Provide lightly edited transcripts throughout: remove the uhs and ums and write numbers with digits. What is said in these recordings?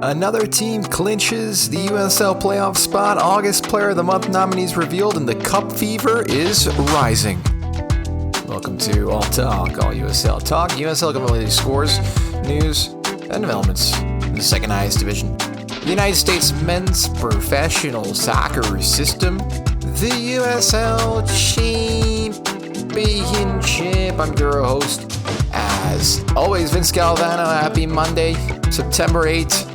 Another team clinches the USL playoff spot. August Player of the Month nominees revealed, and the Cup fever is rising. Welcome to All Talk, All USL Talk. USL Community scores, news, and developments in the second highest division. The United States men's professional soccer system, the USL Championship. I'm your host, as always, Vince Galvano. Happy Monday, September 8th.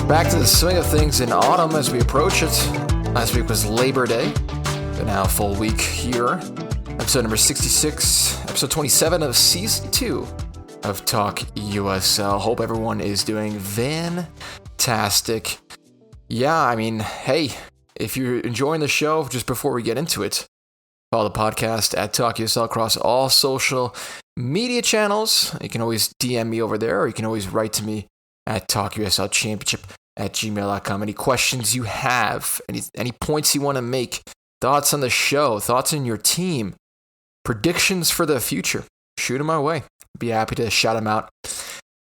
Back to the swing of things in autumn as we approach it. Last week was Labor Day, but now a full week here. Episode number 66, episode 27 of season 2 of Talk USL. Hope everyone is doing fantastic. Yeah, I mean, hey, if you're enjoying the show, just before we get into it, follow the podcast at Talk USL across all social media channels. You can always DM me over there, or you can always write to me at talkuslchampionship@gmail.com. Any questions you have, any points you want to make, thoughts on the show, thoughts on your team, predictions for the future, shoot them my way. Be happy to shout them out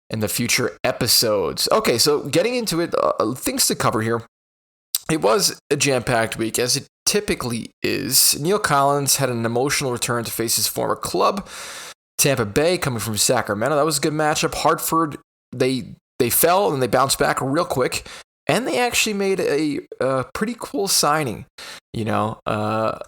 in the future episodes. Okay, so getting into it, things to cover here. It was a jam-packed week, as it typically is. Neill Collins had an emotional return to face his former club, Tampa Bay, coming from Sacramento. That was a good matchup. Hartford, they fell and they bounced back real quick, and they actually made a pretty cool signing. That's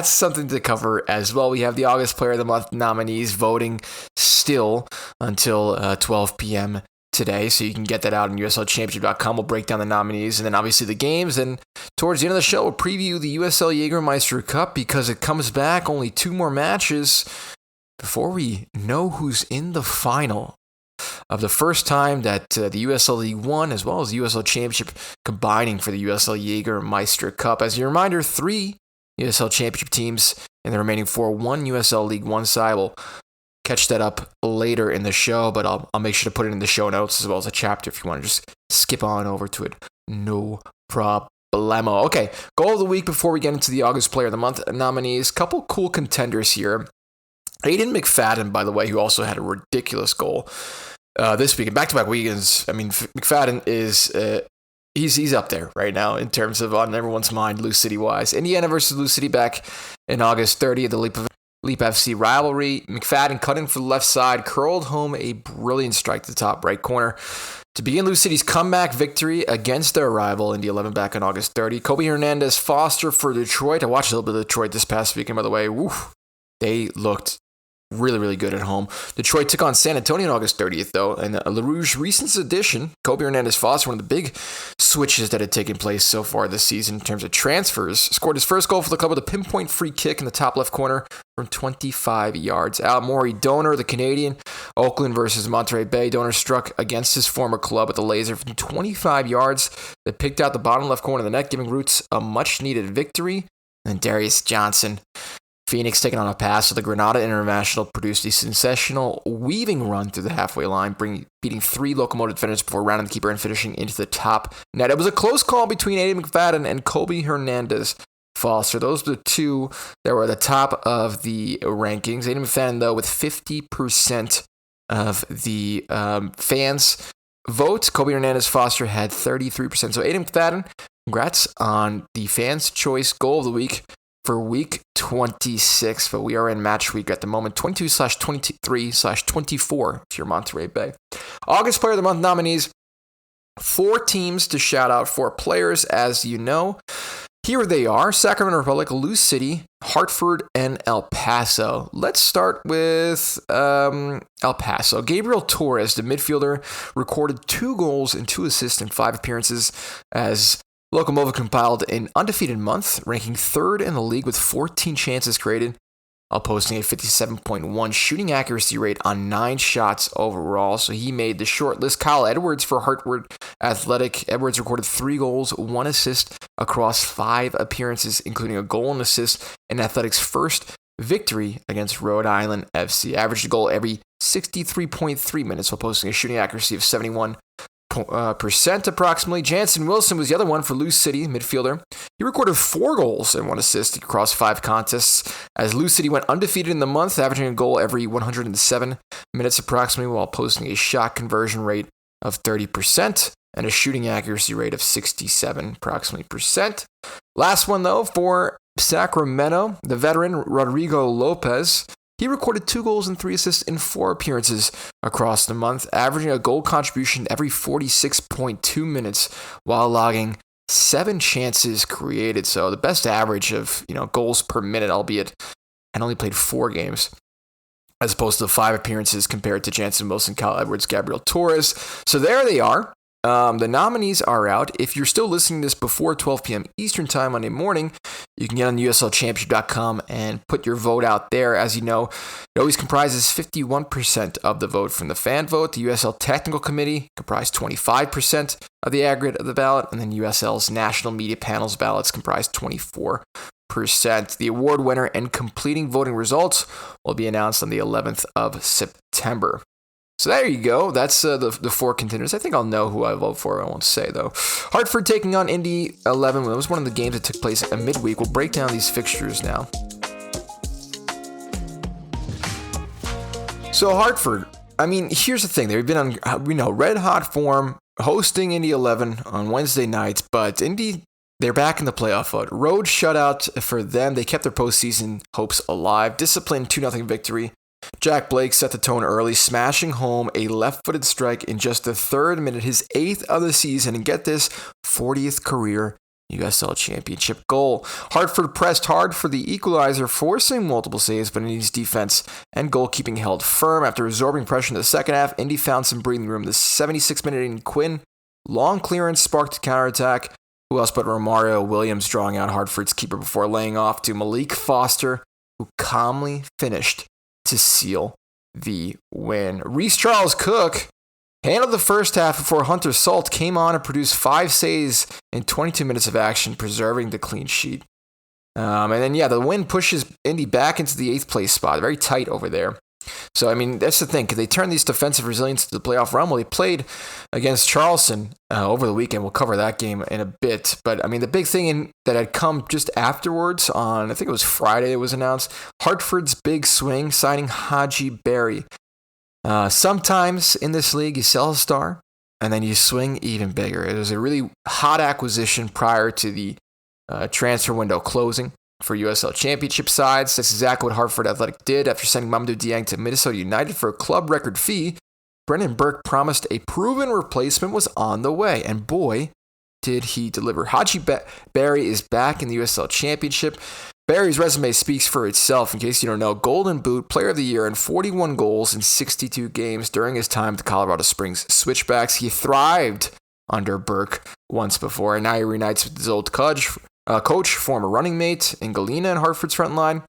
something to cover as well. We have the August Player of the Month nominees voting still until 12 p.m. today, so you can get that out on USLChampionship.com. We'll break down the nominees and then obviously the games, and towards the end of the show, we'll preview the USL Jägermeister Cup because it comes back, only 2 more matches before we know who's in the final of the first time that the USL League One as well as the USL Championship combining for the USL Jägermeister Cup. As a reminder, 3 USL Championship teams and the remaining 4, 1 USL League One side. We'll catch that up later in the show, but I'll make sure to put it in the show notes as well as a chapter if you want to just skip on over to it. No problemo. Okay, goal of the week before we get into the August Player of the Month nominees. Couple cool contenders here. Aiden McFadden, by the way, who also had a ridiculous goal this week, back-to-back weekends. I mean, McFadden is he's up there right now in terms of on everyone's mind, Lou City-wise. Indiana versus Lou City back in August 30th, the Leap FC rivalry. McFadden cut in for the left side, curled home a brilliant strike to the top right corner to begin Lou City's comeback victory against their rival, Indy 11, back on August 30. Kobe Hernandez Foster for Detroit. I watched a little bit of Detroit this past weekend, by the way. They looked really, really good at home. Detroit took on San Antonio on August 30th, though, and LaRouge's recent addition, Kobe Hernandez Foster, one of the big switches that had taken place so far this season in terms of transfers, scored his first goal for the club with a pinpoint free kick in the top left corner from 25 yards out. Maury Donor, the Canadian, Oakland versus Monterey Bay. Donor struck against his former club with a laser from 25 yards that picked out the bottom left corner of the net, giving Roots a much-needed victory. And Darius Johnson, Phoenix, taking on a pass to the Granada International, produced a sensational weaving run through the halfway line, beating 3 Locomotive defenders before rounding the keeper and finishing into the top net. It was a close call between Aiden McFadden and Kobe Hernandez Foster. Those were the 2 that were at the top of the rankings. Aiden McFadden, though, with 50% of the fans' votes. Kobe Hernandez Foster had 33%. So Aiden McFadden, congrats on the fans' choice goal of the week for week 26, but we are in match week at the moment, 22/23/24 if you're Monterey Bay. August Player of the Month nominees, 4 teams to shout out, 4 players, as you know. Here they are: Sacramento Republic, Lou City, Hartford, and El Paso. Let's start with El Paso. Gabriel Torres, the midfielder, recorded 2 goals and 2 assists in 5 appearances as Locomotive compiled an undefeated month, ranking 3rd in the league with 14 chances created, while posting a 57.1 shooting accuracy rate on 9 shots overall. So he made the short list. Kyle Edwards for Hartford Athletic. Edwards recorded 3 goals, 1 assist across 5 appearances, including a goal and assist in Athletic's first victory against Rhode Island FC. Averaged a goal every 63.3 minutes, while posting a shooting accuracy of 71% approximately. Jansen Wilson was the other one for Lou City, midfielder. He recorded 4 goals and 1 assist across 5 contests as Lou City went undefeated in the month, averaging a goal every 107 minutes approximately, while posting a shot conversion rate of 30%, and a shooting accuracy rate of 67 approximately percent. Last one, though, for Sacramento, the veteran Rodrigo Lopez. He recorded 2 goals and 3 assists in 4 appearances across the month, averaging a goal contribution every 46.2 minutes while logging 7 chances created. So the best average of goals per minute, albeit and only played 4 games, as opposed to 5 appearances compared to Jansen Wilson, Kyle Edwards, Gabriel Torres. So there they are. The nominees are out. If you're still listening to this before 12 p.m. Eastern Time Monday morning, you can get on USLChampionship.com and put your vote out there. As you know, it always comprises 51% of the vote from the fan vote. The USL Technical Committee comprised 25% of the aggregate of the ballot, and then USL's National Media Panels ballots comprise 24%. The award winner and completing voting results will be announced on the 11th of September. So there you go. That's the 4 contenders. I think I'll know who I vote for. I won't say, though. Hartford taking on Indy 11. It was one of the games that took place at midweek. We'll break down these fixtures now. So Hartford, here's the thing. They've been on, red-hot form, hosting Indy 11 on Wednesday nights, but Indy, they're back in the playoff vote. Road shutout for them. They kept their postseason hopes alive. Disciplined 2-0 victory. Jack Blake set the tone early, smashing home a left-footed strike in just the 3rd minute, his 8th of the season, and get this, 40th career USL Championship goal. Hartford pressed hard for the equalizer, forcing multiple saves, but Indy's defense and goalkeeping held firm. After absorbing pressure in the second half, Indy found some breathing room. The 76th minute Quinn, long clearance sparked a counterattack. Who else but Romario Williams drawing out Hartford's keeper before laying off to Malik Foster, who calmly finished to seal the win. Reece Charles Cook handled the first half before Hunter Salt came on and produced 5 saves in 22 minutes of action, preserving the clean sheet. And then, the win pushes Indy back into the 8th place spot. Very tight over there. So, that's the thing. Could they turn these defensive resilience to the playoff run? Well, they played against Charleston over the weekend. We'll cover that game in a bit. But, the big thing that had come just afterwards on, I think it was Friday it was announced, Hartford's big swing, signing Hadji Barry. Sometimes in this league, you sell a star, and then you swing even bigger. It was a really hot acquisition prior to the transfer window closing for USL Championship sides. That's exactly what Hartford Athletic did after sending Mamadou Dieng to Minnesota United for a club record fee. Brendan Burke promised a proven replacement was on the way, and boy, did he deliver. Hadji Barry is back in the USL Championship. Barry's resume speaks for itself. In case you don't know, Golden Boot, Player of the Year, and 41 goals in 62 games during his time at the Colorado Springs Switchbacks. He thrived under Burke once before, and now he reunites with his old coach, former running mate in Galena and Hartford's front line.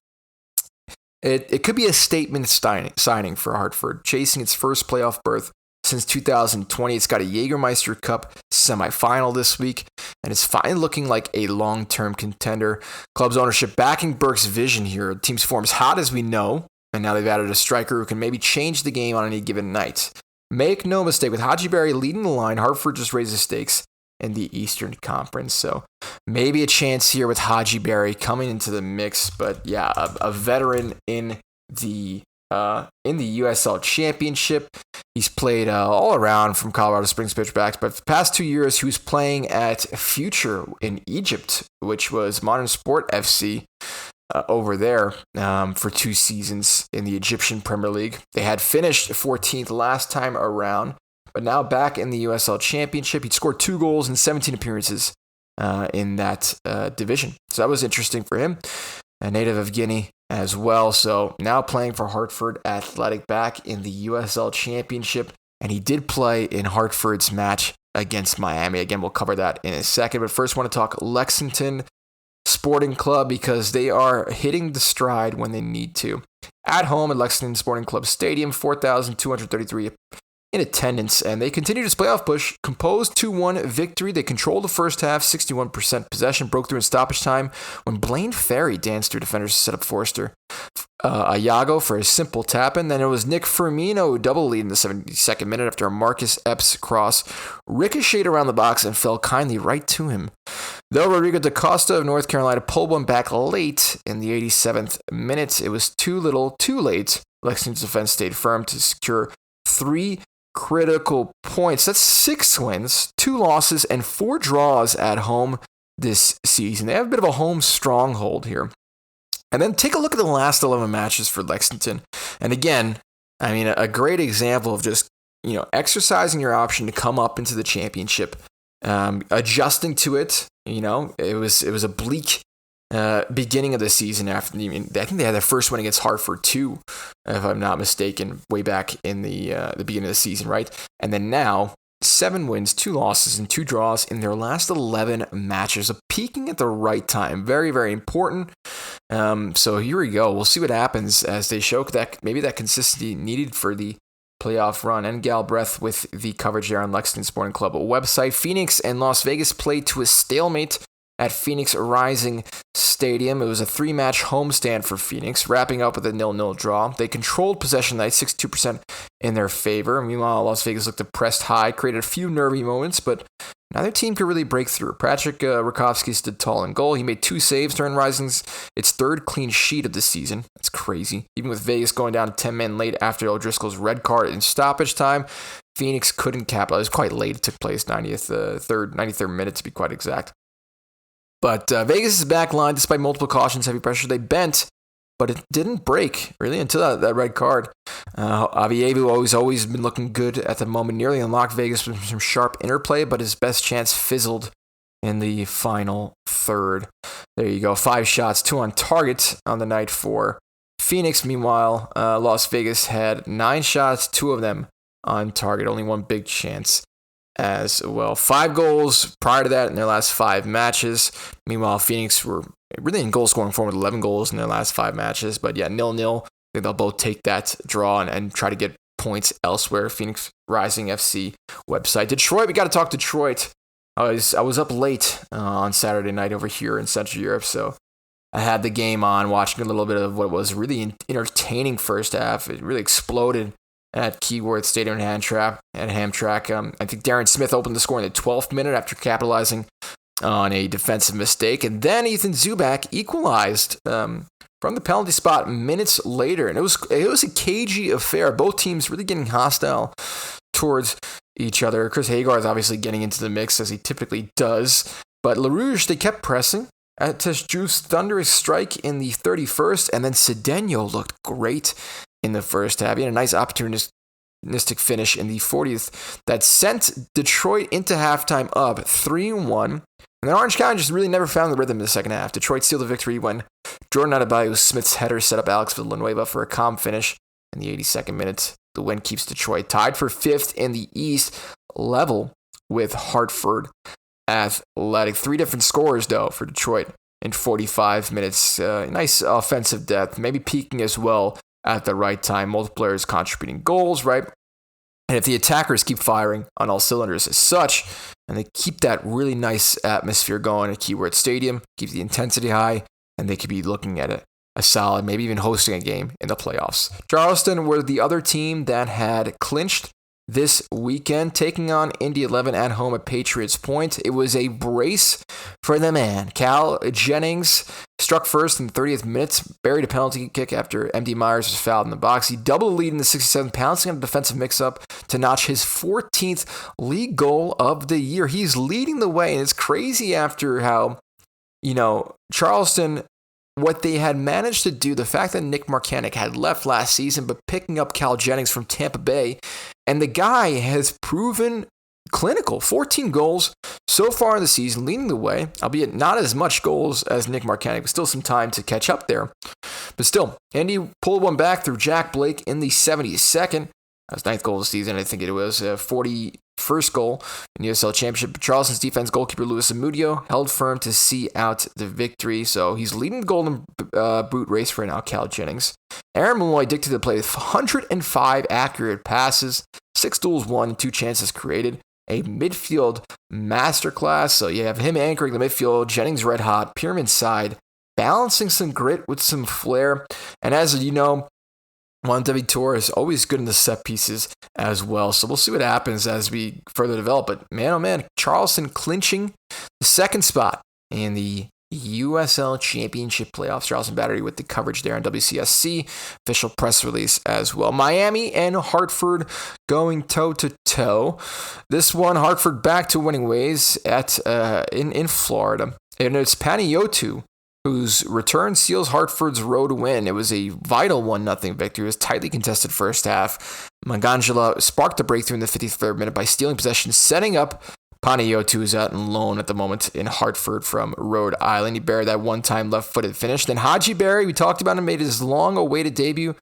It could be a statement signing for Hartford, chasing its first playoff berth since 2020. It's got a Jägermeister Cup semifinal this week, and it's finally looking like a long-term contender. Club's ownership backing Burke's vision here. The team's form's hot, as we know, and now they've added a striker who can maybe change the game on any given night. Make no mistake, with Hadji Barry leading the line, Hartford just raises stakes in the Eastern Conference. So maybe a chance here with Hadji Barry coming into the mix, but a veteran in the USL Championship. He's played all around from Colorado Springs Switchbacks, but for the past 2 years, he was playing at Future in Egypt, which was Modern Sport FC over there for 2 seasons in the Egyptian Premier League. They had finished 14th last time around, but now back in the USL Championship. He'd scored 2 goals in 17 appearances in that division. So that was interesting for him. A native of Guinea as well. So now playing for Hartford Athletic back in the USL Championship. And he did play in Hartford's match against Miami. Again, we'll cover that in a second. But first, I want to talk Lexington Sporting Club because they are hitting the stride when they need to. At home at Lexington Sporting Club Stadium, 4,233 in attendance, and they continue this playoff push. Composed 2-1 victory. They controlled the first half, 61% possession, broke through in stoppage time when Blaine Ferry danced through defenders to set up Forster. Iago for a simple tap-in. Then it was Nick Firmino who double lead in the 72nd minute after a Marcus Epps cross ricocheted around the box and fell kindly right to him. Though Rodrigo da Costa of North Carolina pulled one back late in the 87th minute, it was too little, too late. Lexington's defense stayed firm to secure 3 critical points. That's 6 wins, 2 losses, and 4 draws at home this season. They have a bit of a home stronghold here. And then take a look at the last 11 matches for Lexington. And again, I mean, a great example of just, exercising your option to come up into the championship, adjusting to it. It was a bleak beginning of the season. I think they had their first win against Hartford too, if I'm not mistaken, way back in the beginning of the season, right? And then now, 7 wins, 2 losses, and 2 draws in their last 11 matches. So peaking at the right time. Very, very important. So here we go. We'll see what happens as they show that maybe that consistency needed for the playoff run. And Galbraith with the coverage there on Lexington Sporting Club website. Phoenix and Las Vegas played to a stalemate at Phoenix Rising Stadium. It was a 3-match homestand for Phoenix, wrapping up with a 0-0 draw. They controlled possession night, 62% in their favor. Meanwhile, Las Vegas looked pressed high, created a few nervy moments, but neither team could really break through. Patrick Rakowski stood tall in goal. He made 2 saves during Rising's its 3rd clean sheet of the season. That's crazy. Even with Vegas going down 10 men late after O'Driscoll's red card in stoppage time, Phoenix couldn't capitalize. It was quite late. It took place 93rd minute to be quite exact. But Vegas' back line, despite multiple cautions, heavy pressure, they bent, but it didn't break, really, until that red card. Avievu always been looking good at the moment, nearly unlocked Vegas with some sharp interplay, but his best chance fizzled in the final third. There you go, 5 shots, 2 on target on the night for Phoenix. Meanwhile, Las Vegas had 9 shots, 2 of them on target, only 1 big chance as well. 5 goals prior to that in their last 5 matches. Meanwhile, Phoenix were really in goal scoring form with 11 goals in their last 5 matches. But yeah, 0-0. I think they'll both take that draw and try to get points elsewhere. Phoenix Rising FC website. Detroit, we got to talk Detroit. I was up late on Saturday night over here in Central Europe, so I had the game on, watching a little bit of what was really entertaining first half. It really exploded at Keyworth Stadium and Hamtramck. I think Darren Smith opened the score in the 12th minute after capitalizing on a defensive mistake. And then Ethan Zubak equalized from the penalty spot minutes later. And it was a cagey affair. Both teams really getting hostile towards each other. Chris Hagar is obviously getting into the mix, as he typically does. But LaRouge, they kept pressing. Tesju's thunderous strike in the 31st. And then Cedeno looked great in the first half. He had a nice opportunistic finish in the 40th that sent Detroit into halftime up 3-1. And then Orange County just really never found the rhythm in the second half. Detroit sealed the victory when Jordan Adebayo Smith's header set up Alex Villanueva for a calm finish in the 82nd minute. The win keeps Detroit tied for 5th in the East, level with Hartford Athletic. 3 different scores, though, for Detroit in 45 minutes. Nice offensive depth, maybe peaking as well at the right time. Multiple players contributing goals, right? And if the attackers keep firing on all cylinders as such, and they keep that really nice atmosphere going at Keyworth Stadium, keep the intensity high, and they could be looking at a solid, maybe even hosting a game in the playoffs. Charleston were the other team that had clinched this weekend, taking on Indy 11 at home at Patriots Point. It was a brace for the man. Cal Jennings struck first in the 30th minute, buried a penalty kick after MD Myers was fouled in the box. He doubled the lead in the 67th, pouncing on a defensive mix-up to notch his 14th league goal of the year. He's leading the way, and it's crazy after how, Charleston, what they had managed to do, the fact that Nick Marcanic had left last season, but picking up Cal Jennings from Tampa Bay, and the guy has proven clinical. 14 goals so far in the season, leading the way, albeit not as much goals as Nick Marcanic, but still some time to catch up there. But still, Andy pulled one back through Jack Blake in the 72nd. That was 9th goal of the season. I think it was 41st goal in the USL Championship. Charleston's defense goalkeeper Luis Amudio held firm to see out the victory. So he's leading the golden boot race right now, Cal Jennings. Aaron Malloy dictated the play with 105 accurate passes, 6 duels won, and 2 chances created. A midfield masterclass. So you have him anchoring the midfield, Jennings red hot, pyramid side, balancing some grit with some flair. And as you know, Juan De Vitor is always good in the set pieces as well. So we'll see what happens as we further develop. But man, oh man, Charleston clinching the 2nd spot in the USL Championship playoffs. Charleston Battery with the coverage there on WCSC. Official press release as well. Miami and Hartford going toe-to-toe. This one, Hartford back to winning ways in Florida. And it's Panayiotou whose return seals Hartford's road win. It was a vital 1-0 victory. It was tightly contested first half. Mangangela sparked the breakthrough in the 53rd minute by stealing possession, setting up Panayiotou, who's out on loan at the moment in Hartford from Rhode Island. He buried that one-time left-footed finish. Then Hadji Barry, we talked about him, made his long-awaited debut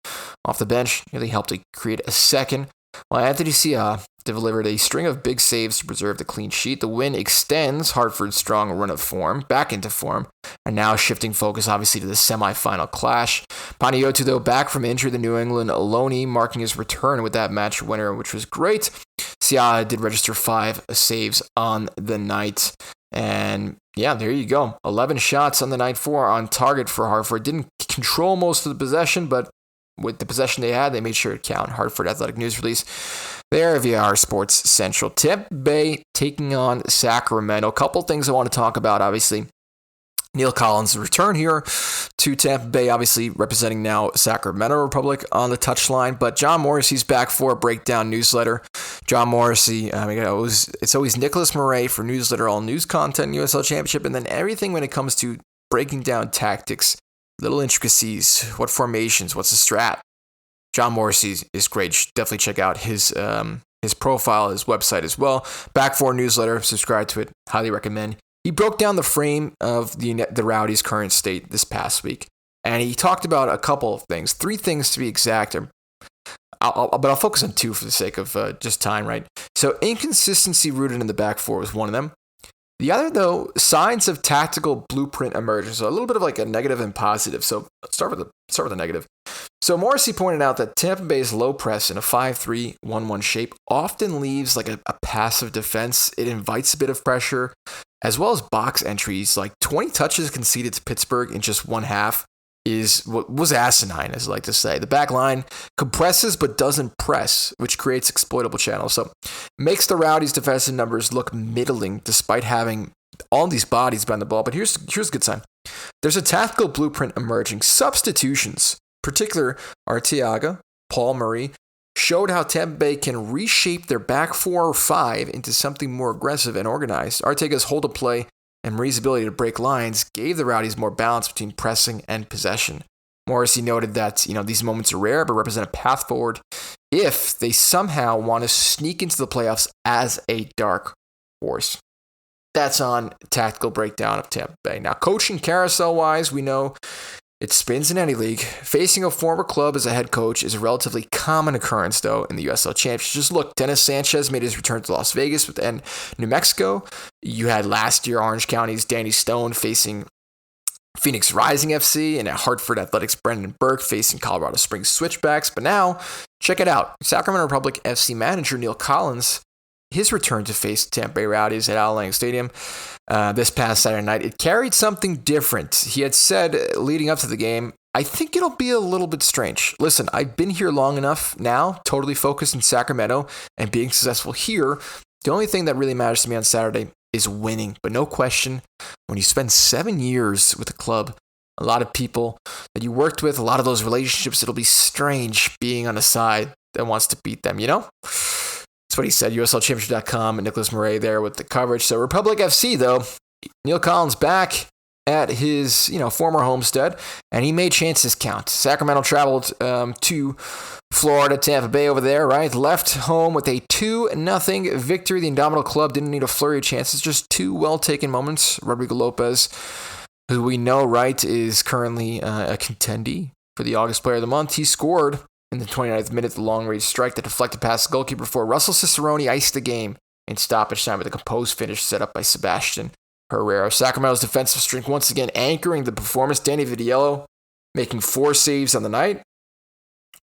off the bench. Really helped to create a second. While Anthony Sia delivered a string of big saves to preserve the clean sheet. The win extends Hartford's strong run of form back into form, and now shifting focus obviously to the semifinal clash. Panayiotou, though, back from injury, the New England Aloni, marking his return with that match winner, which was great. Sia did register 5 saves on the night. And yeah, there you go. 11 shots on the night, 4 on target for Hartford. Didn't control most of the possession, but with the possession they had, they made sure it count. Hartford Athletic news release there via our Sports Central. Tampa Bay taking on Sacramento. A couple things I want to talk about, obviously. Neill Collins' return here to Tampa Bay, obviously representing now Sacramento Republic on the touchline. But John Morrissey's back for a breakdown newsletter. John Morrissey, it's always Nicholas Murray for newsletter, all news content, USL Championship, and then everything when it comes to breaking down tactics, little intricacies, what formations, what's the strat. John Morrissey is great. Definitely check out his profile, his website as well. Back for newsletter, subscribe to it. Highly recommend. He broke down the frame of the Rowdies' current state this past week, and he talked about a couple of things, 3 things to be exact. But I'll focus on 2 for the sake of just time, right? So inconsistency rooted in the back 4 was one of them. The other, though, signs of tactical blueprint emergence. So a little bit of like a negative and positive. So let's start with the negative. So Morrissey pointed out that Tampa Bay's low press in a 5-3-1-1 shape often leaves like a passive defense. It invites a bit of pressure, as well as box entries. Like 20 touches conceded to Pittsburgh in just one half was asinine, as I like to say. The back line compresses but doesn't press, which creates exploitable channels. So makes the Rowdies' defensive numbers look middling despite having all these bodies behind the ball. But here's a good sign. There's a tactical blueprint emerging. Substitutions, particular Arteaga, Paul Murray, showed how Tampa Bay can reshape their back 4 or 5 into something more aggressive and organized. Arteaga's hold of play and Marie's ability to break lines gave the Rowdies more balance between pressing and possession. Morrissey noted that, these moments are rare but represent a path forward if they somehow want to sneak into the playoffs as a dark horse. That's on tactical breakdown of Tampa Bay. Now, coaching carousel-wise, we know it spins in any league. Facing a former club as a head coach is a relatively common occurrence, though, in the USL Championship. Just look, Dennis Sanchez made his return to Las Vegas and New Mexico. You had last year Orange County's Danny Stone facing Phoenix Rising FC, and at Hartford Athletic's Brendan Burke facing Colorado Springs Switchbacks. But now, check it out. Sacramento Republic FC manager Neill Collins, his return to face Tampa Bay Rowdies at Al Lang Stadium this past Saturday night, it carried something different. He had said leading up to the game, I think it'll be a little bit strange. Listen, I've been here long enough now, totally focused in Sacramento and being successful here. The only thing that really matters to me on Saturday is winning. But no question, when you spend 7 years with a club, a lot of people that you worked with, a lot of those relationships, it'll be strange being on a side that wants to beat them, That's what he said. USLChampionship.com and Nicholas Murray there with the coverage. So Republic FC, though, Neill Collins back at his former homestead, and he made chances count. Sacramento traveled to Florida, Tampa Bay over there, right? Left home with a 2-0 victory. The Indomitable Club didn't need a flurry of chances, just 2 well-taken moments. Rodrigo Lopez, who we know, right, is currently a contendee for the August Player of the Month. He scored in the 29th minute, the long-range strike that deflected past the goalkeeper before Russell Cicerone iced the game in stoppage time with a composed finish set up by Sebastian Herrera. Sacramento's defensive strength once again anchoring the performance. Danny Vidiello making 4 saves on the night,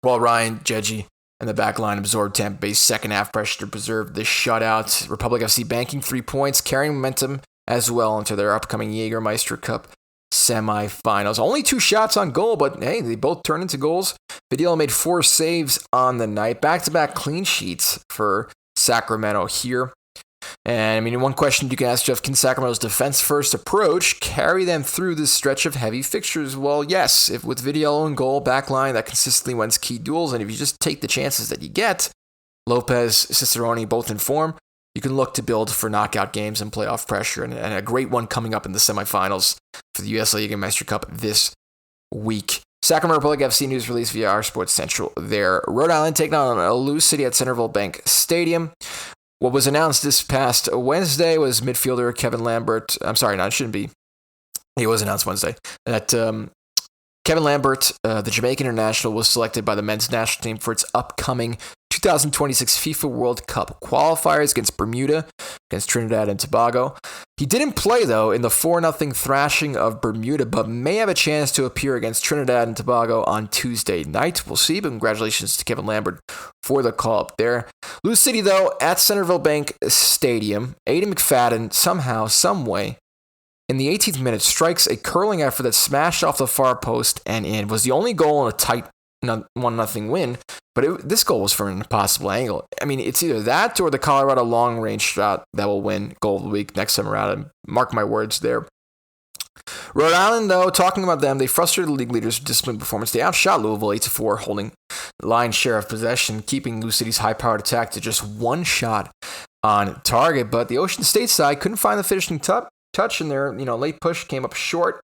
while Ryan Jeji and the back line absorbed Tampa Bay's second half pressure to preserve the shutout. Republic FC banking 3 points, carrying momentum as well into their upcoming Jägermeister Cup semifinals. Only 2 shots on goal, but hey, they both turned into goals. Vidiello made 4 saves on the night. Back-to-back clean sheets for Sacramento here. And I mean, one question you can ask Jeff, can Sacramento's defense-first approach carry them through this stretch of heavy fixtures? Well, yes. If with Vidiello in goal, backline that consistently wins key duels, and if you just take the chances that you get, Lopez, Cicerone both in form, you can look to build for knockout games and playoff pressure, and a great one coming up in the semifinals for the USL Jägermeister Cup this week. Sacramento Republic FC news released via our Sports Central there. Rhode Island taking on a loose city at Centerville Bank Stadium. What was announced this past Wednesday was midfielder Kevin Lambert. I'm sorry, no, it shouldn't be. It was announced Wednesday that Kevin Lambert, the Jamaican international, was selected by the men's national team for its upcoming 2026 FIFA World Cup qualifiers against Bermuda, against Trinidad and Tobago. He didn't play, though, in the 4-0 thrashing of Bermuda, but may have a chance to appear against Trinidad and Tobago on Tuesday night. We'll see, but congratulations to Kevin Lambert for the call-up there. Lose City, though, at Centerville Bank Stadium. Aidan McFadden, somehow, someway, in the 18th minute, strikes a curling effort that smashed off the far post and in. Was the only goal in a tight 1-0 win, but this goal was from an impossible angle. I mean, it's either that or the Colorado long-range shot that will win goal of the week next time around, and mark my words there. Rhode Island, though, talking about them, they frustrated the league leaders with disciplined performance. They outshot Louisville 8-4, holding the lion's share of possession, keeping Lou City's high-powered attack to just one shot on target, but the Ocean State side couldn't find the finishing touch, and their late push came up short.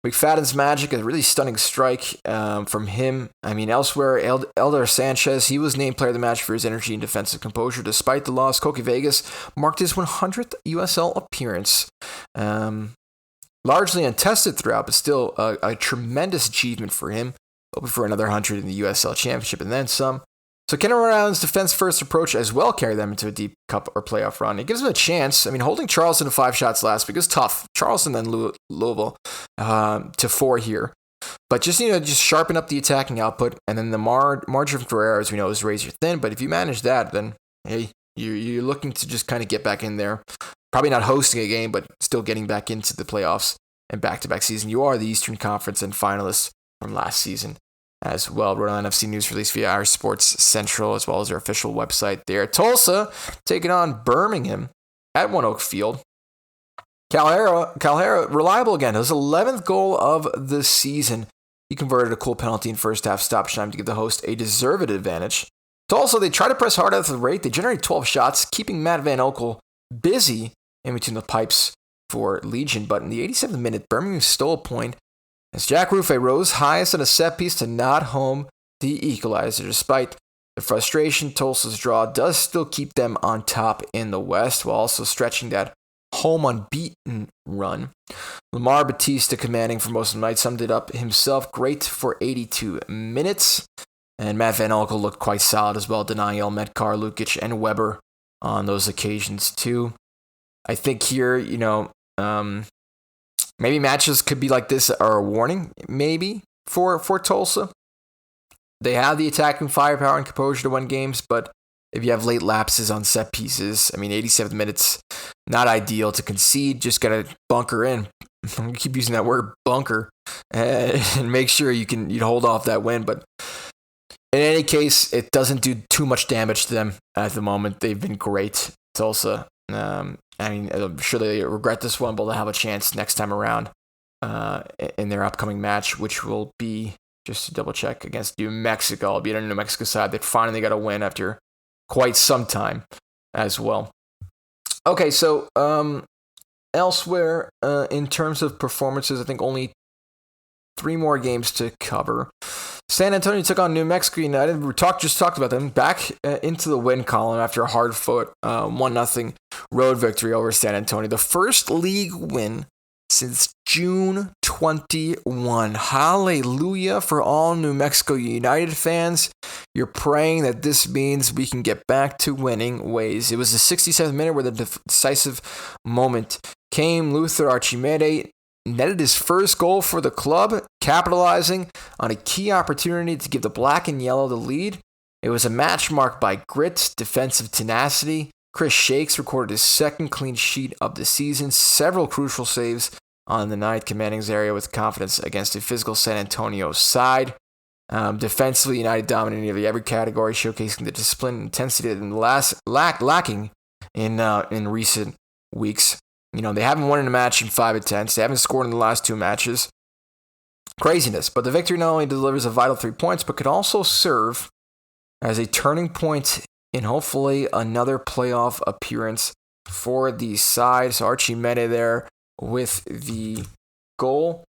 McFadden's magic, a really stunning strike from him. I mean, elsewhere, Elder Sanchez, he was named player of the match for his energy and defensive composure. Despite the loss, Coque Vegas marked his 100th USL appearance. Largely untested throughout, but still a tremendous achievement for him. Hoping for another 100 in the USL Championship and then some. So can Rhode Island's defense-first approach as well carry them into a deep cup or playoff run? It gives them a chance. I mean, holding Charleston to 5 shots last week is tough. Charleston then Louisville to 4 here. But just sharpen up the attacking output, and then the margin for error, as we know, is razor thin. But if you manage that, then hey, you're looking to just kind of get back in there. Probably not hosting a game, but still getting back into the playoffs and back-to-back season. You are the Eastern Conference and finalists from last season as well. Rhode Island FC news released via our Sports Central, as well as their official website there. Tulsa taking on Birmingham at One Oak Field. Calhera, reliable again. His 11th goal of the season. He converted a cool penalty in first half stoppage time to give the host a deserved advantage. Tulsa, they try to press hard at the rate. They generate 12 shots, keeping Matt Van Oekel busy in between the pipes for Legion. But in the 87th minute, Birmingham stole a point as Jack Rufe rose highest on a set piece to nod home the equalizer. Despite the frustration, Tulsa's draw does still keep them on top in the West, while also stretching that home unbeaten run. Lamar Batista, commanding for most of the night, summed it up himself. Great for 82 minutes. And Matt Van Oekel looked quite solid as well, denying El Medkar, Lukic, and Weber on those occasions too. I think here, maybe matches could be like this are a warning, maybe, for Tulsa. They have the attacking firepower and composure to win games, but if you have late lapses on set pieces, 87 minutes, not ideal to concede. Just got to bunker in. I keep using that word, bunker, and make sure you hold off that win. But in any case, it doesn't do too much damage to them at the moment. They've been great, Tulsa. I'm sure they regret this one, but they'll have a chance next time around in their upcoming match, which will be, just to double check, against New Mexico. I'll be on the New Mexico side. They finally got a win after quite some time as well. Okay, so elsewhere in terms of performances, I think only 3 more games to cover. San Antonio took on New Mexico United. We just talked about them. Back into the win column after a hard-fought 1-0 road victory over San Antonio. The first league win since June 21. Hallelujah for all New Mexico United fans. You're praying that this means we can get back to winning ways. It was the 67th minute where the decisive moment came. Luther Archimede netted his first goal for the club, capitalizing on a key opportunity to give the black and yellow the lead. It was a match marked by grit, defensive tenacity. Chris Shakes recorded his second clean sheet of the season, several crucial saves on the night, commanding his area with confidence against a physical San Antonio side. Defensively, United dominated nearly every category, showcasing the discipline and intensity and lacking in recent weeks. They haven't won in a match in 5 attempts. They haven't scored in the last 2 matches. Craziness. But the victory not only delivers a vital 3 points, but could also serve as a turning point in hopefully another playoff appearance for the side. So Archie Mede there with the goal.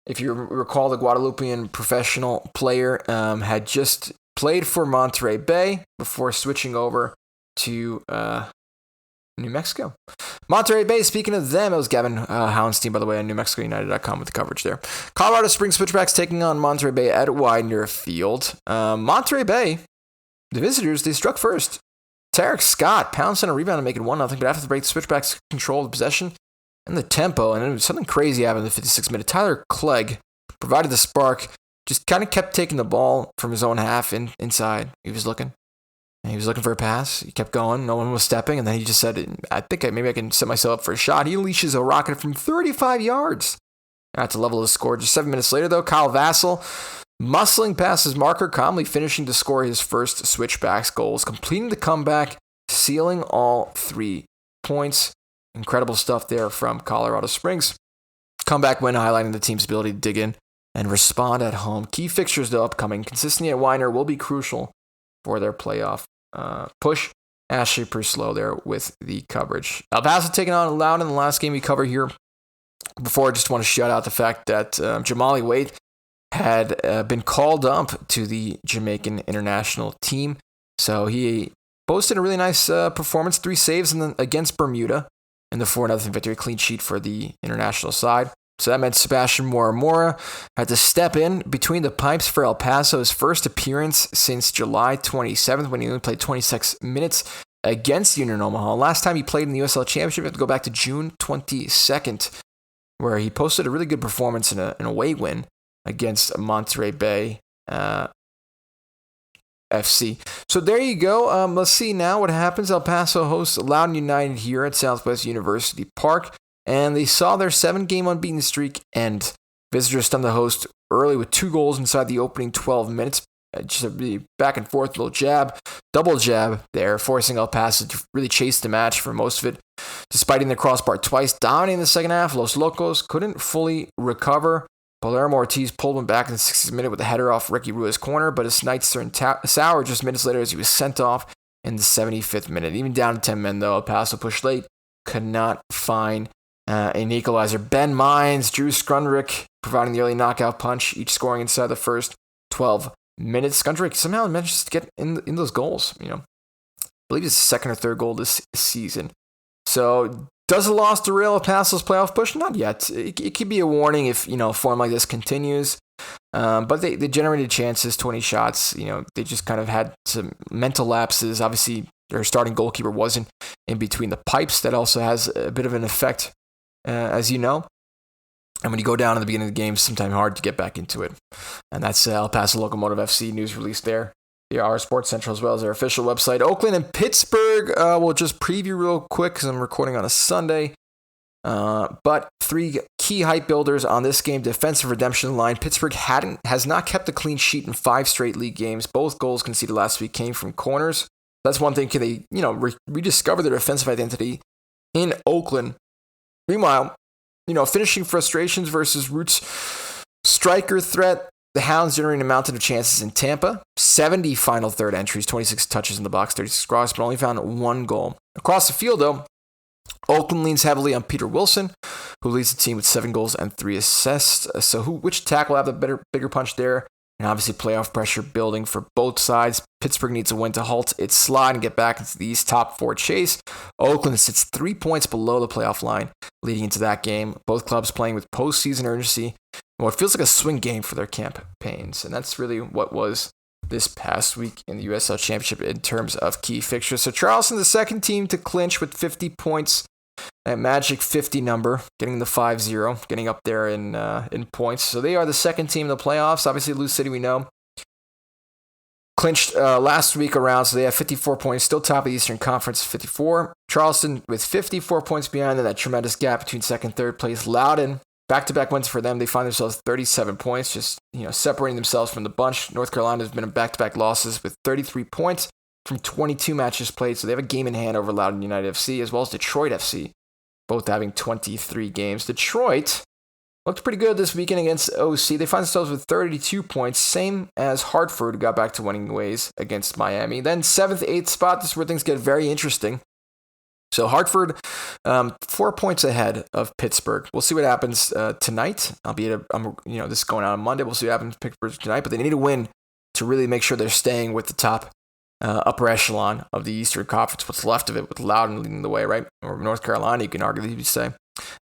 If you recall, the Guadalupean professional player had just played for Monterey Bay before switching over to New Mexico. Monterey Bay, speaking of them, it was Gavin Howenstein, by the way, on NewMexicoUnited.com with the coverage there. Colorado Springs Switchbacks taking on Monterey Bay at Widener Field. Monterey Bay, the visitors, they struck first. Tarek Scott pounced on a rebound and make it 1-0, but after the break, the Switchbacks controlled the possession and the tempo, and something crazy happened in the 56th minute. Tyler Clegg provided the spark, just kind of kept taking the ball from his own half inside. He was looking for a pass. He kept going. No one was stepping, and then he just said, I think maybe I can set myself up for a shot. He unleashes a rocket from 35 yards. That's a level of the score. Just 7 minutes later, though, Kyle Vassell muscling past his marker, calmly finishing to score his first Switchbacks goals, completing the comeback, sealing all 3 points. Incredible stuff there from Colorado Springs. Comeback win highlighting the team's ability to dig in and respond at home. Key fixtures, though, upcoming. Consistency at Widener will be crucial for their playoff push. Ashley Purslow there with the coverage. El Paso taking on Loud in the last game we cover here. Before, I just want to shout out the fact that Jamali Wade had been called up to the Jamaican international team. So he posted a really nice performance, 3 saves against Bermuda in the 4-0 victory, clean sheet for the international side. So that meant Sebastian Mora had to step in between the pipes for El Paso's first appearance since July 27th, when he only played 26 minutes against Union Omaha. Last time he played in the USL Championship, we have to go back to June 22nd, where he posted a really good performance in an away win against Monterey Bay FC. So there you go. Let's see now what happens. El Paso hosts Loudoun United here at Southwest University Park, and they saw their 7-game unbeaten streak end. Visitors stunned the host early with 2 goals inside the opening 12 minutes. Just a really back and forth little jab, double jab there, forcing El Paso to really chase the match for most of it. Despite hitting the crossbar twice, dominating the second half, Los Locos couldn't fully recover. Palermo Ortiz pulled him back in the 60th minute with a header off Ricky Rua's corner, but his nights turned sour just minutes later as he was sent off in the 75th minute. Even down to 10 men, though, El Paso pushed late, could not find an equalizer. Ben Mines, Drew Skrundrick providing the early knockout punch, each scoring inside the first 12 minutes. Skrundrick somehow managed to get in those goals. I believe it's his 2nd or 3rd goal this season. So does the loss derail El Paso's playoff push? Not yet. It could be a warning if form like this continues. But they generated chances, 20 shots. They just kind of had some mental lapses. Obviously, their starting goalkeeper wasn't in between the pipes. That also has a bit of an effect, as you know. And when you go down in the beginning of the game, it's sometimes hard to get back into it. And that's El Paso Locomotive FC news release there. Our Sports Central as well as their official website. Oakland and Pittsburgh, we'll just preview real quick because I'm recording on a Sunday. But 3 key hype builders on this game. Defensive redemption line. Pittsburgh has not kept a clean sheet in 5 straight league games. Both goals conceded last week came from corners. That's one thing. Can they rediscover their defensive identity in Oakland? Meanwhile, finishing frustrations versus Roots striker threat. The Hounds generating a mountain of chances in Tampa. 70 final third entries, 26 touches in the box, 36 crosses, but only found 1 goal. Across the field, though, Oakland leans heavily on Peter Wilson, who leads the team with 7 goals and 3 assists. So which tackle have the bigger punch there? And obviously playoff pressure building for both sides. Pittsburgh needs a win to halt its slide and get back into the East top 4 chase. Oakland sits 3 points below the playoff line leading into that game. Both clubs playing with postseason urgency. It feels like a swing game for their campaigns. And that's really what was this past week in the USL Championship in terms of key fixtures. So Charleston, the 2nd team to clinch with 50 points. That magic 50 number, getting the 5-0, getting up there in points. So they are the 2nd team in the playoffs. Obviously, Lou City, we know, clinched last week around, so they have 54 points, still top of the Eastern Conference, 54. Charleston with 54 points behind them, that tremendous gap between 2nd and 3rd place. Loudoun, back-to-back wins for them. They find themselves 37 points, just separating themselves from the bunch. North Carolina has been in back-to-back losses with 33 points. from 22 matches played. So they have a game in hand over Loudoun United FC as well as Detroit FC, both having 23 games. Detroit looked pretty good this weekend against OC. They find themselves with 32 points, same as Hartford, who got back to winning ways against Miami. Then 7th, 8th spot, this is where things get very interesting. So Hartford, 4 points ahead of Pittsburgh. We'll see what happens tonight. Albeit, this is going out on Monday. We'll see what happens to Pittsburgh tonight. But they need a win to really make sure they're staying with the top upper echelon of the Eastern Conference. What's left of it, with Loudoun leading the way, right? Or North Carolina, you can arguably say.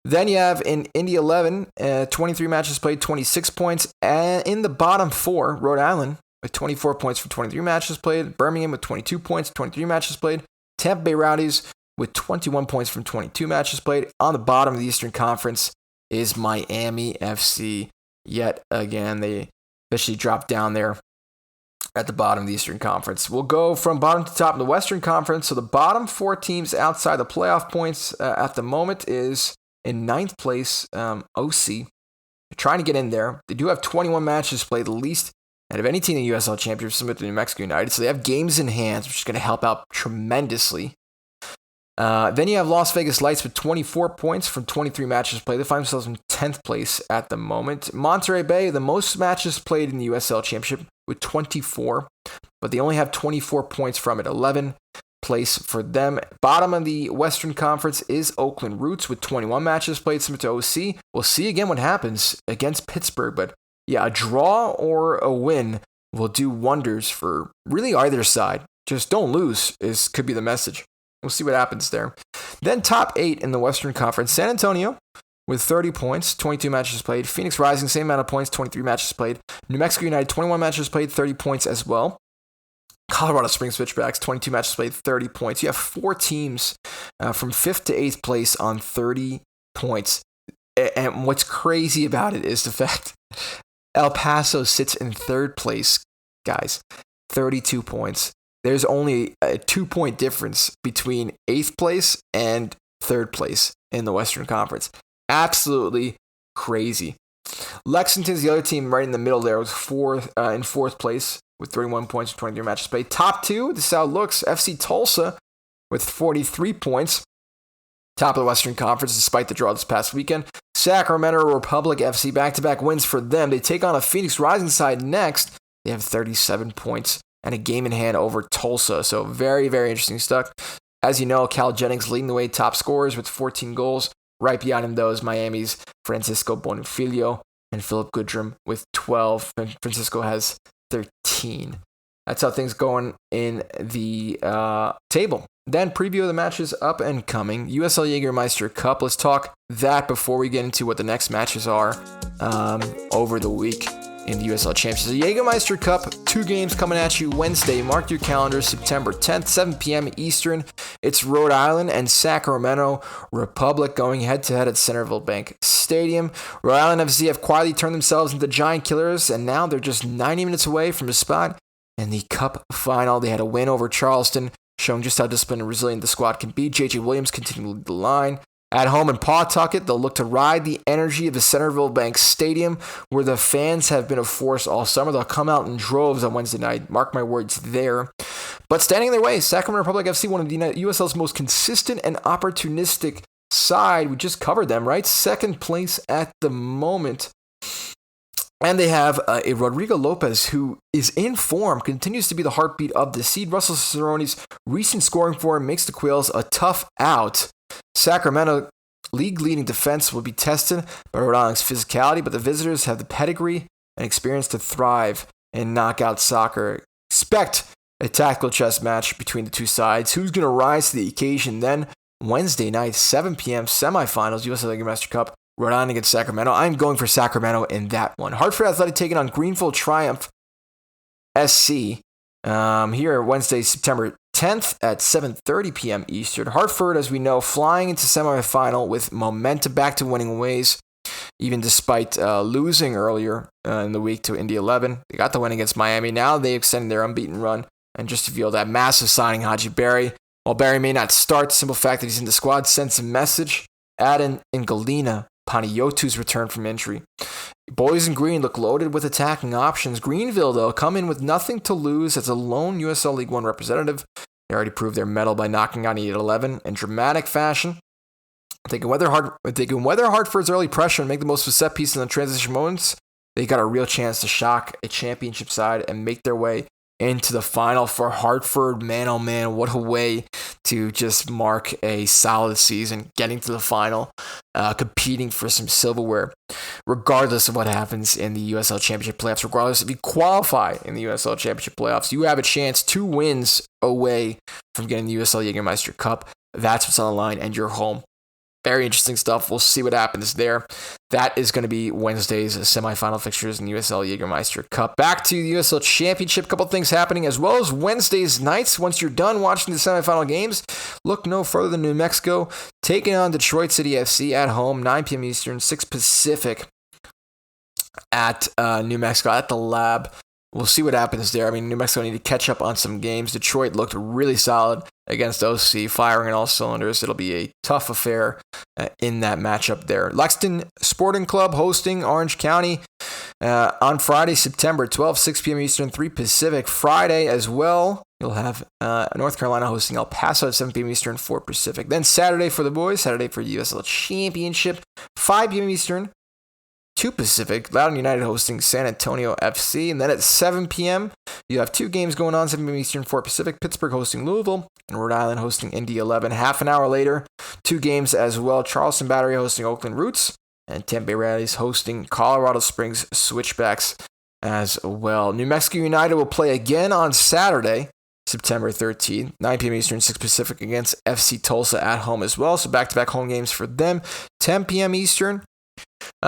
Then you have in Indy 11, 23 matches played, 26 points. And in the bottom 4, Rhode Island with 24 points for 23 matches played. Birmingham with 22 points, 23 matches played. Tampa Bay Rowdies with 21 points from 22 matches played. On the bottom of the Eastern Conference is Miami FC. Yet again, they officially dropped down there at the bottom of the Eastern Conference. We'll go from bottom to top in the Western Conference. So the bottom 4 teams outside the playoff points at the moment is in 9th place, OC. They're trying to get in there. They do have 21 matches played, the least out of any team in the USL Championship, similar to New Mexico United. So they have games in hand, which is going to help out tremendously. Then you have Las Vegas Lights with 24 points from 23 matches played. They find themselves in 10th place at the moment. Monterey Bay, the most matches played in the USL Championship with 24, but they only have 24 points from it. 11th place for them. Bottom of the Western Conference is Oakland Roots with 21 matches played, similar to OC. We'll see again what happens against Pittsburgh, but yeah, a draw or a win will do wonders for really either side. Just don't lose could be the message. We'll see what happens there. Then top 8 in the Western Conference. San Antonio with 30 points, 22 matches played. Phoenix Rising, same amount of points, 23 matches played. New Mexico United, 21 matches played, 30 points as well. Colorado Springs Switchbacks, 22 matches played, 30 points. You have 4 teams from 5th to 8th place on 30 points. And what's crazy about it is the fact El Paso sits in 3rd place, guys. 32 points. There's only a 2-point difference between 8th place and 3rd place in the Western Conference. Absolutely crazy. Lexington's the other team right in the middle there, was in 4th place with 31 points and 23 matches played. Top 2, this is how it looks. FC Tulsa with 43 points. Top of the Western Conference despite the draw this past weekend. Sacramento Republic FC, back-to-back wins for them. They take on a Phoenix Rising side next. They have 37 points and a game in hand over Tulsa. So very, very interesting stuff. As you know, Cal Jennings leading the way, top scorers with 14 goals. Right behind him, though, is Miami's Francisco Bonifilio and Philip Goodrum with 12. Francisco has 13. That's how things going in the table. Then preview of the matches up and coming. USL Jägermeister Cup. Let's talk that before we get into what the next matches are over the week in the USL Championship. The Jägermeister Cup, 2 games coming at you Wednesday. Mark your calendars, September 10th, 7 p.m. Eastern. It's Rhode Island and Sacramento Republic going head-to-head at Centerville Bank Stadium. Rhode Island FC have quietly turned themselves into giant killers, and now they're just 90 minutes away from a spot in the Cup final. They had a win over Charleston, showing just how disciplined and resilient the squad can be. J.J. Williams continuing to lead the line. At home in Pawtucket, they'll look to ride the energy of the Centerville Bank Stadium, where the fans have been a force all summer. They'll come out in droves on Wednesday night. Mark my words there. But standing in their way, Sacramento Republic FC, one of the USL's most consistent and opportunistic side. We just covered them, right? 2nd place at the moment. And they have a Rodrigo Lopez who is in form, continues to be the heartbeat of the seed. Russell Cicerone's recent scoring form makes the Quails a tough out. Sacramento league-leading defense will be tested by Rhode Island's physicality, but the visitors have the pedigree and experience to thrive in knockout soccer. Expect a tactical chess match between the two sides. Who's going to rise to the occasion then? Wednesday night, 7 p.m. semifinals, USL Jägermeister Cup, Rhode Island against Sacramento. I'm going for Sacramento in that one. Hartford Athletic taking on Greenville Triumph SC here Wednesday, September 10th at 7:30 p.m. Eastern. Hartford, as we know, flying into semifinal with momentum back to winning ways, even despite losing earlier in the week to Indy 11. They got the win against Miami. Now they extended their unbeaten run, and just to feel that massive signing, Hadji Barry. While Barry may not start, the simple fact that he's in the squad sends a message. Add in Galina Panayotu's return from injury. Boys in green look loaded with attacking options. Greenville, though, come in with nothing to lose as a lone USL League One representative. They already proved their mettle by knocking out 8-11 in dramatic fashion. If they can weather Hartford's early pressure and make the most of set pieces in the transition moments, they got a real chance to shock a championship side and make their way into the final for Hartford. Man, oh man, what a way to just mark a solid season, getting to the final, competing for some silverware, regardless of what happens in the USL Championship playoffs, regardless if you qualify in the USL Championship playoffs, you have a chance 2 wins away from getting the USL Jägermeister Cup. That's what's on the line, and you're home. Very interesting stuff. We'll see what happens there. That is going to be Wednesday's semifinal fixtures in the USL Jägermeister Cup. Back to the USL Championship. A couple things happening, as well as Wednesday's nights. Once you're done watching the semifinal games, look no further than New Mexico taking on Detroit City FC at home, 9 p.m. Eastern, 6 Pacific at New Mexico at the Lab. We'll see what happens there. I mean, New Mexico need to catch up on some games. Detroit looked really solid against OC, firing on all cylinders. It'll be a tough affair in that matchup there. Lexington Sporting Club hosting Orange County on Friday, September 12th, 6 p.m. Eastern, 3 Pacific. Friday as well, you'll have North Carolina hosting El Paso at 7 p.m. Eastern, 4 Pacific. Then Saturday for the boys, Saturday for USL Championship, 5 p.m. Eastern, 2 Pacific, Loudoun United hosting San Antonio FC. And then at 7 p.m., you have 2 games going on, 7 p.m. Eastern, 4 Pacific, Pittsburgh hosting Louisville, and Rhode Island hosting Indy 11. Half an hour later, 2 games as well, Charleston Battery hosting Oakland Roots, and Tampa Bay Rallies hosting Colorado Springs Switchbacks as well. New Mexico United will play again on Saturday, September 13th, 9 p.m. Eastern, 6 Pacific against FC Tulsa at home as well. So back-to-back home games for them. 10 p.m. Eastern,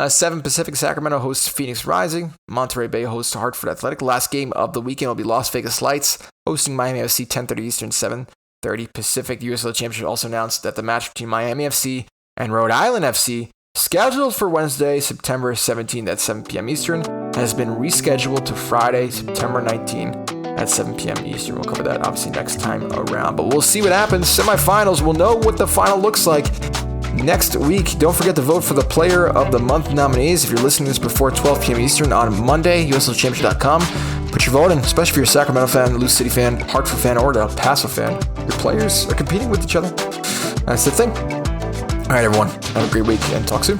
7 Pacific, Sacramento hosts Phoenix Rising. Monterey Bay hosts Hartford Athletic. Last game of the weekend will be Las Vegas Lights hosting Miami FC, 10:30 Eastern, 7:30 Pacific. The USL Championship also announced that the match between Miami FC and Rhode Island FC, scheduled for Wednesday, September 17th at 7 p.m. Eastern, has been rescheduled to Friday, September 19th at 7 p.m. Eastern. We'll cover that obviously next time around, but we'll see what happens. Semifinals, we'll know what the final looks like next week. Don't forget to vote for the Player of the Month nominees. If you're listening to this before 12 p.m. Eastern on Monday, USLChampionship.com. Put your vote in, especially if you're a Sacramento fan, Lou City fan, Hartford fan, or El Paso fan. Your players are competing with each other. That's the thing. All right, everyone. Have a great week and talk soon.